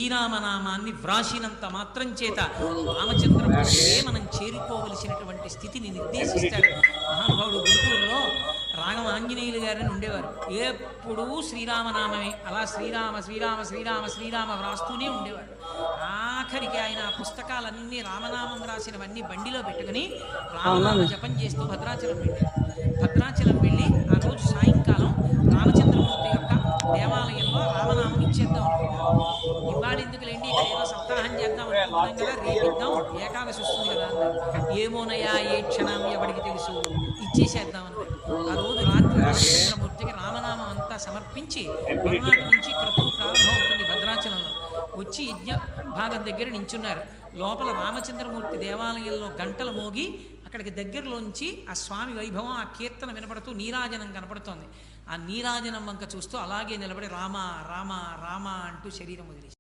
శ్రీరామనామాన్ని వ్రాసినంత మాత్రం చేత రామచంద్రమూర్తియే మనం చేరుకోవలసినటువంటి స్థితిని నిర్దేశిస్తాడు. మహానుభావుడు గుంటూరులో రాఘవ ఆంజనేయులు గారిని ఉండేవారు. ఎప్పుడూ శ్రీరామనామమే, అలా శ్రీరామ శ్రీరామ శ్రీరామ శ్రీరామ వ్రాస్తూనే ఉండేవాడు. ఆఖరికి ఆయన పుస్తకాలన్నీ రామనామం రాసినవన్నీ బండిలో పెట్టుకుని రామనామ జపం చేస్తూ భద్రాచలం వెళ్ళారు. భద్రాచలం వెళ్ళి ఆ రోజు సాయంకాలం రామచంద్రమూర్తి యొక్క దేవాలయంలో రామనామం ఇచ్చేద్దాం అనుకున్నారు. ఇవాళ ఎందుకులేండి, ఇక్కడ ఏదో సప్తాహం చేద్దాం అనుకుంటున్నాం కదా, రేపిద్దాం, ఏకాదశి వస్తుంది కదా అన్నారు. ఏమోనయా ఏ క్షణం ఎవరికి తెలుసు, ఇచ్చేసేద్దాం అన్నారు. ఆ రోజు రాత్రి రామచంద్రమూర్తికి రామనామం అంతా సమర్పించి మరునాటి నుంచి క్రతువు ప్రారంభం అవుతుంది. భద్రాచలంలో వచ్చి యజ్ఞ భాగం దగ్గర నించున్నారు. లోపల రామచంద్రమూర్తి దేవాలయంలో గంటలు మోగి అక్కడికి దగ్గరలోంచి ఆ స్వామి వైభవం, ఆ కీర్తన వినపడుతూ నీరాజనం కనపడుతోంది. ఆ నీరాజనం వంక చూస్తూ అలాగే నిలబడి రామ రామ రామ అంటూ శరీరం వదిలేసి